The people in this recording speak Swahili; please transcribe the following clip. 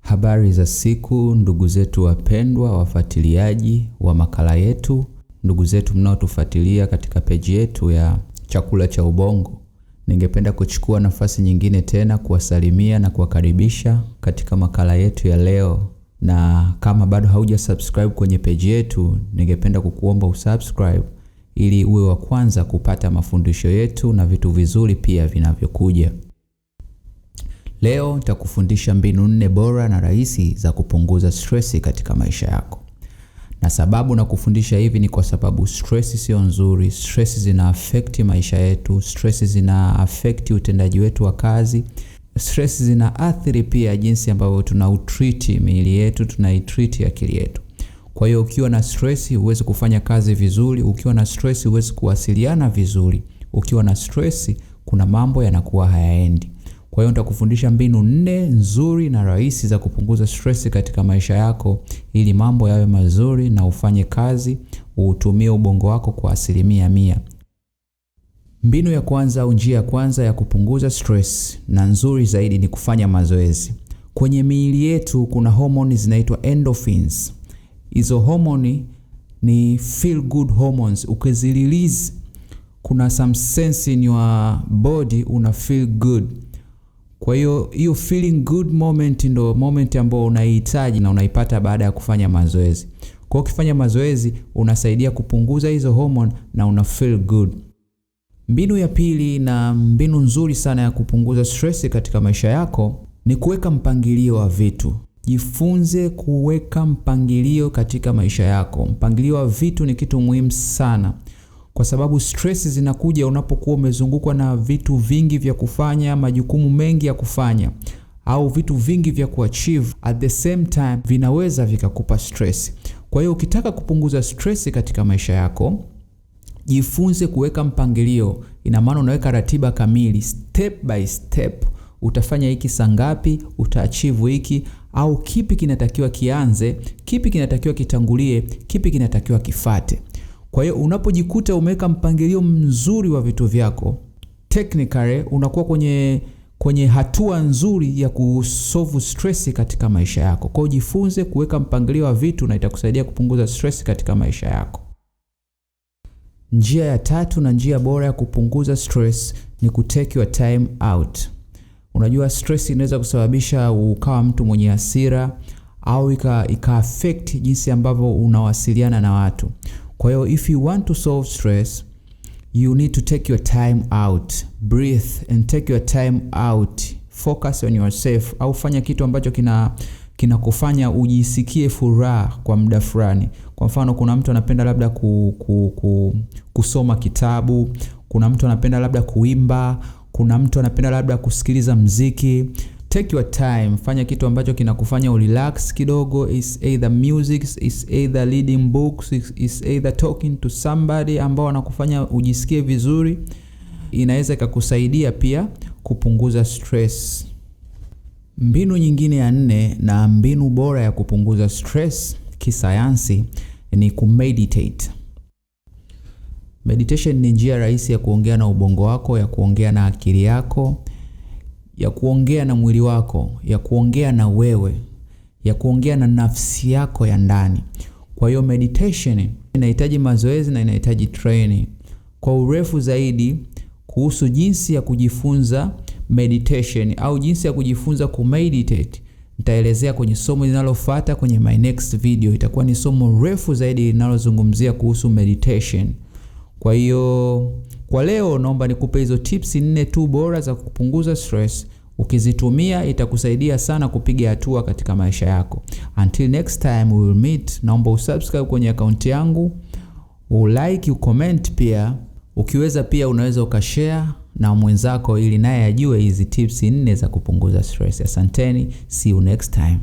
Habari za siku ndugu zetu wapendwa, wafuatiliaji wa makala yetu, ndugu zetu mnaotufuatilia katika page yetu ya Chakula cha Ubongo. Ningependa kuchukua nafasi nyingine tena kuwasalimia na kuwakaribisha katika makala yetu ya leo. Na kama bado hauja subscribe kwenye page yetu, ningependa kukuomba usubscribe ili uwe wa kwanza kupata mafundisho yetu na vitu vizuri pia vinavyokuja. Leo nitakufundisha mbinu 4 bora na rahisi za kupunguza stress katika maisha yako. Na sababu na kufundisha hivi ni kwa sababu stress sio nzuri. Stress zina affect maisha yetu, stress zina affect utendaji wetu wa kazi. Stress zina athiri pia jinsi ambavyo tunautreat miili yetu, tunaitreat akili yetu. Kwa hiyo ukiwa na stress huwezi kufanya kazi vizuri, ukiwa na stress huwezi kuwasiliana vizuri, ukiwa na stress kuna mambo yanakuwa hayaendi. Kwa hiyo nitakufundisha mbinu 4 nzuri na rahisi za kupunguza stress katika maisha yako ili mambo yawe mazuri na ufanye kazi, utumie ubongo wako kwa 100%. Mbinu ya kwanza au njia ya kwanza ya kupunguza stress na nzuri zaidi ni kufanya mazoezi. Kwenye miili yetu kuna hormone zinaitwa endorphins. Hizo hormone ni feel good hormones. Ukizirelease kuna some sense in your body una feel good. Kwa hiyo feeling good moment ndo moment ambao unahitaji na unaipata baada ya kufanya mazoezi. Kwa hiyo ukifanya mazoezi unasaidia kupunguza hizo hormone na una feel good. Mbinu ya pili na mbinu nzuri sana ya kupunguza stress katika maisha yako ni kuweka mpangilio wa vitu. Jifunze kuweka mpangilio katika maisha yako. Mpangilio wa vitu ni kitu muhimu sana. Kwa sababu stress zinakuja unapokuwa umezungukwa na vitu vingi vya kufanya, majukumu mengi ya kufanya, au vitu vingi vya kuachieve at the same time vinaweza vikakupa stress. Kwa hiyo ukitaka kupunguza stress katika maisha yako, jifunze kuweka mpangilio. Ina maana unaweka ratiba kamili, step by step. Utafanya hiki saa ngapi, utaachieve hiki, au kipi kinatakiwa kianze, kipi kinatakiwa kitangulie, kipi kinatakiwa kifate. Kwa hiyo unapojikuta umeweka mpangilio mzuri wa vitu vyako, technically unakuwa kwenye hatua nzuri ya kusolve stress katika maisha yako. Kwa hiyo jifunze kuweka mpangilio wa vitu na itakusaidia kupunguza stress katika maisha yako. Njia ya tatu na njia bora ya kupunguza stress ni kutake your time out. Unajua stress inaweza kusababisha ukawa mtu mwenye hasira au ika-affect jinsi ambavyo unawasiliana na watu. Kwa hiyo if you want to solve stress, you need to take your time out. Breathe and take your time out. Focus on yourself. Au fanya kitu ambacho kinakufanya ujisikie furaha kwa muda fulani. Kwa mfano kuna mtu anapenda labda kusoma kitabu, kuna mtu anapenda labda kuimba, kuna mtu anapenda labda kusikiliza muziki. Take your time, fanya kitu ambacho kinakufanya urelax kidogo. Is either music, is either reading books, is either talking to somebody ambao wanakufanya ujisikie vizuri. Inaweza ikakusaidia pia kupunguza stress. Mbinu nyingine ya 4 na mbinu bora ya kupunguza stress kisayansi ni kumeditate. Meditation ni njia rahisi ya kuongea na ubongo wako, ya kuongea na akili yako, ya kuongea na mwili wako, ya kuongea na wewe, ya kuongea na nafsi yako ya ndani. Kwa hiyo meditation inahitaji mazoezi na inahitaji training. Kwa urefu zaidi kuhusu jinsi ya kujifunza meditation au jinsi ya kujifunza kumeditate, nitaelezea kwenye somo linalofuata kwenye my next video. Itakuwa ni somo refu zaidi linalozungumzia kuhusu meditation. Kwa hiyo kwa leo naomba nikupe hizo tips 4 tu bora za kupunguza stress. Ukizitumia itakusaidia sana kupiga hatua katika maisha yako. Until next time we will meet. Naomba usubscribe kwenye account yangu, ulike, ucomment pia. Ukiweza pia unaweza ukashare na mwenzako ili naye ajue hizi tips 4 za kupunguza stress. Asanteni, see you next time.